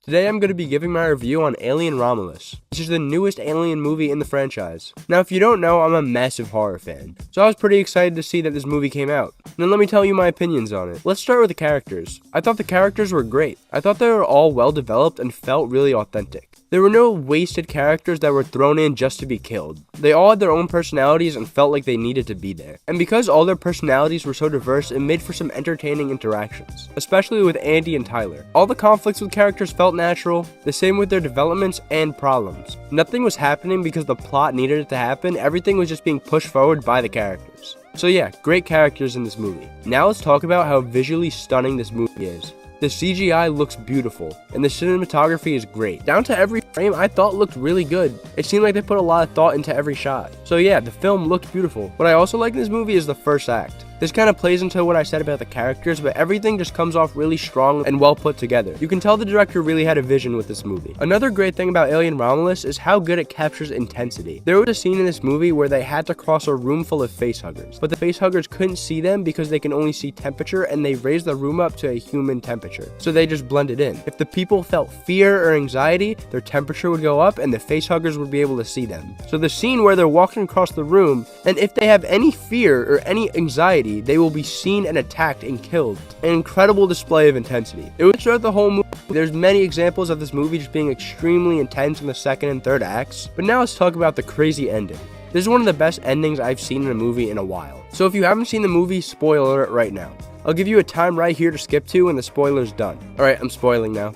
Today I'm going to be giving my review on Alien Romulus, which is the newest Alien movie in the franchise. Now if you don't know, I'm a massive horror fan, so I was pretty excited to see that this movie came out. Then let me tell you my opinions on it. Let's start with the characters. I thought the characters were great. I thought they were all well developed and felt really authentic. There were no wasted characters that were thrown in just to be killed. They all had their own personalities and felt like they needed to be there. And because all their personalities were so diverse, it made for some entertaining interactions, especially with Andy and Tyler. All the conflicts with characters felt natural, the same with their developments and problems. Nothing was happening because the plot needed it to happen, everything was just being pushed forward by the characters. So yeah, great characters in this movie. Now let's talk about how visually stunning this movie is. The CGI looks beautiful, and the cinematography is great. Down to every frame I thought looked really good. It seemed like they put a lot of thought into every shot. So yeah, the film looked beautiful. What I also like in this movie is the first act. This kind of plays into what I said about the characters, but everything just comes off really strong and well put together. You can tell the director really had a vision with this movie. Another great thing about Alien Romulus is how good it captures intensity. There was a scene in this movie where they had to cross a room full of facehuggers, but the facehuggers couldn't see them because they can only see temperature, and they raised the room up to a human temperature, so they just blended in. If the people felt fear or anxiety, their temperature would go up and the facehuggers would be able to see them. So the scene where they're walking across the room, and if they have any fear or any anxiety, they will be seen and attacked and killed. An incredible display of intensity. It would throughout the whole movie. There's many examples of this movie just being extremely intense in the second and third acts. But now let's talk about the crazy ending. This is one of the best endings I've seen in a movie in a while. So if you haven't seen the movie, spoiler it right now. I'll give you a time right here to skip to when the spoiler's done. Alright, I'm spoiling now.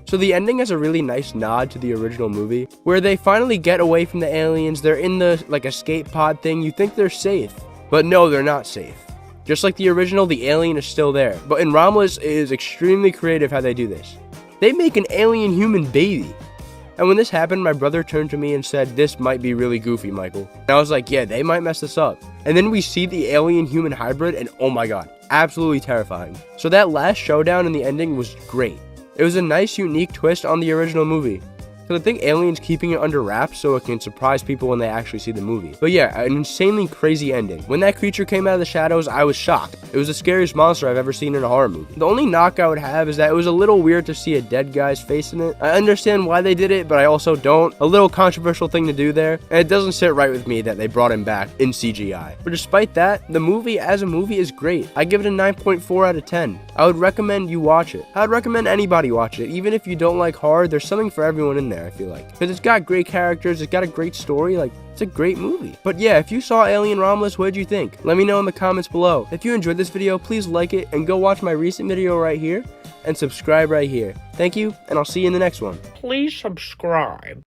So the ending has a really nice nod to the original movie, where they finally get away from the aliens. They're in the escape pod thing. You think they're safe, but no, they're not safe. Just like the original, the alien is still there. But in Romulus, it is extremely creative how they do this. They make an alien human baby. And when this happened, my brother turned to me and said, "This might be really goofy, Michael." And I was like, yeah, they might mess this up. And then we see the alien-human hybrid, and oh my god, absolutely terrifying. So that last showdown in the ending was great. It was a nice, unique twist on the original movie. So I think Alien's keeping it under wraps so it can surprise people when they actually see the movie. But yeah, an insanely crazy ending. When that creature came out of the shadows, I was shocked. It was the scariest monster I've ever seen in a horror movie. The only knock I would have is that it was a little weird to see a dead guy's face in it. I understand why they did it, but I also don't. A little controversial thing to do there, and it doesn't sit right with me that they brought him back in CGI. But despite that, the movie as a movie is great. I give it a 9.4 out of 10. I would recommend you watch it. I would recommend anybody watch it. Even if you don't like horror, there's something for everyone in there, I feel like. Because it's got great characters, it's got a great story, it's a great movie. But yeah, if you saw Alien Romulus, what did you think? Let me know in the comments below. If you enjoyed this video, please like it and go watch my recent video right here and subscribe right here. Thank you, and I'll see you in the next one. Please subscribe.